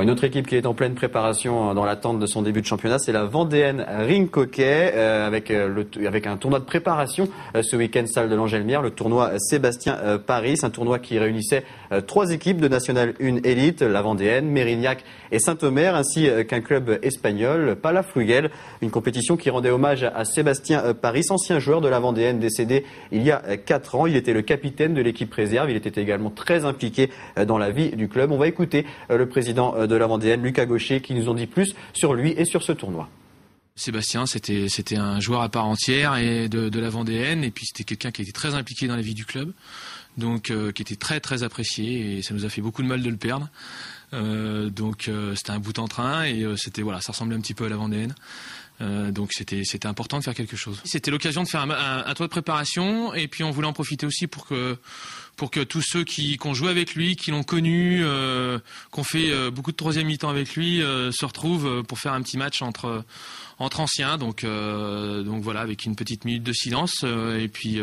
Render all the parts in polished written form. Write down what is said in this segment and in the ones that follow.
Une autre équipe qui est en pleine préparation dans l'attente de son début de championnat, c'est la Vendéenne Ringhockey avec un tournoi de préparation ce week-end salle de l'Angelmière, le tournoi Sébastien Paris, un tournoi qui réunissait 3 équipes de National 1 Élite, la Vendéenne, Mérignac et Saint-Omer, ainsi qu'un club espagnol, Palafrugell, une compétition qui rendait hommage à Sébastien Paris, ancien joueur de la Vendéenne décédé il y a 4 ans. Il était le capitaine de l'équipe réserve, il était également très impliqué dans la vie du club. On va écouter le président de la Vendéenne, Lucas Gaucher, qui nous en dit plus sur lui et sur ce tournoi. Sébastien, c'était un joueur à part entière et de la Vendéenne, et puis c'était quelqu'un qui était très impliqué dans la vie du club, donc qui était très très apprécié, et ça nous a fait beaucoup de mal de le perdre. C'était un bout en train, et ça ressemblait un petit peu à la Vendéenne. Donc c'était important de faire quelque chose. C'était l'occasion de faire un tour de préparation, et puis on voulait en profiter aussi pour que tous ceux qui ont joué avec lui, qui l'ont connu, qu'on fait beaucoup de troisième mi-temps avec lui, se retrouvent pour faire un petit match entre anciens. Donc voilà, avec une petite minute de silence, et puis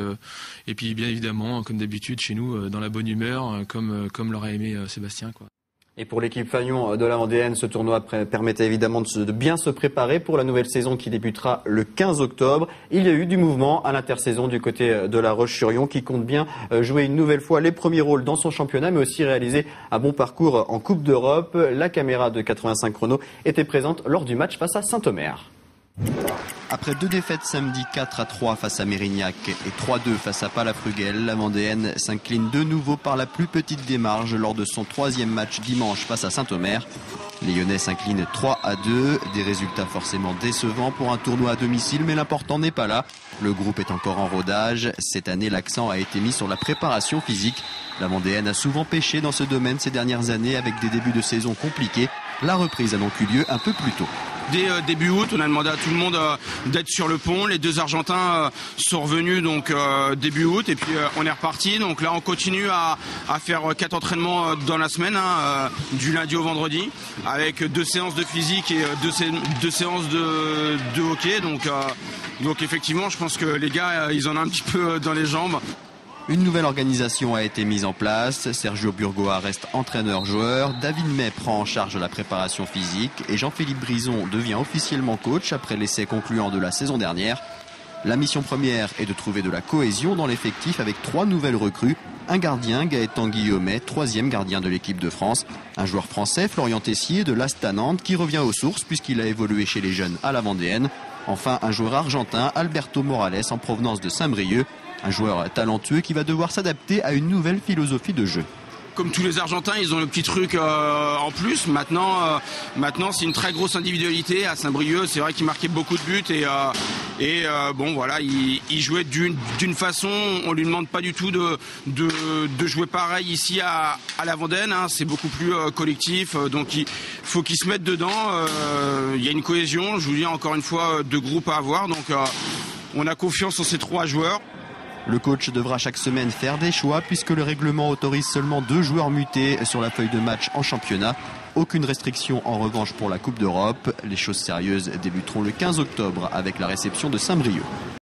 bien évidemment, comme d'habitude chez nous, dans la bonne humeur, comme l'aurait aimé Sébastien, quoi. Et pour l'équipe Fagnon de la Vendéenne, ce tournoi permettait évidemment de bien se préparer pour la nouvelle saison qui débutera le 15 octobre. Il y a eu du mouvement à l'intersaison du côté de La Roche-sur-Yon qui compte bien jouer une nouvelle fois les premiers rôles dans son championnat, mais aussi réaliser un bon parcours en Coupe d'Europe. La caméra de 85 chrono était présente lors du match face à Saint-Omer. Après 2 défaites samedi 4-3 face à Mérignac et 3-2 face à Palafrugell, la Vendéenne s'incline de nouveau par la plus petite des marges lors de son 3e match dimanche face à Saint-Omer. Les Lyonnais s'inclinent 3-2, des résultats forcément décevants pour un tournoi à domicile, mais l'important n'est pas là. Le groupe est encore en rodage. Cette année, l'accent a été mis sur la préparation physique. La Vendéenne a souvent pêché dans ce domaine ces dernières années avec des débuts de saison compliqués. La reprise a donc eu lieu un peu plus tôt. Dès début août, on a demandé à tout le monde d'être sur le pont. Les 2 Argentins sont revenus donc début août, et puis on est reparti. Donc là, on continue à faire 4 entraînements dans la semaine, du lundi au vendredi, avec 2 séances de physique et 2 séances de hockey. Donc effectivement, je pense que les gars, ils en ont un petit peu dans les jambes. Une nouvelle organisation a été mise en place. Sergio Burgoa reste entraîneur-joueur. David May prend en charge la préparation physique. Et Jean-Philippe Brison devient officiellement coach après l'essai concluant de la saison dernière. La mission première est de trouver de la cohésion dans l'effectif avec 3 nouvelles recrues. Un gardien, Gaëtan Guillaumet, 3e gardien de l'équipe de France. Un joueur français, Florian Tessier, de l'ASTA Nantes, qui revient aux sources puisqu'il a évolué chez les jeunes à la Vendéenne. Enfin, un joueur argentin, Alberto Morales, en provenance de Saint-Brieuc. Un joueur talentueux qui va devoir s'adapter à une nouvelle philosophie de jeu. Comme tous les Argentins, ils ont le petit truc en plus. Maintenant, c'est une très grosse individualité. À Saint-Brieuc, c'est vrai qu'il marquait beaucoup de buts. Il jouait d'une façon. On lui demande pas du tout de jouer pareil ici à la Vendéenne. C'est beaucoup plus collectif. Donc il faut qu'il se mette dedans. Il y a une cohésion, je vous dis encore une fois, de groupe à avoir. Donc on a confiance en ces 3 joueurs. Le coach devra chaque semaine faire des choix puisque le règlement autorise seulement 2 joueurs mutés sur la feuille de match en championnat. Aucune restriction en revanche pour la Coupe d'Europe. Les choses sérieuses débuteront le 15 octobre avec la réception de Saint-Brieuc.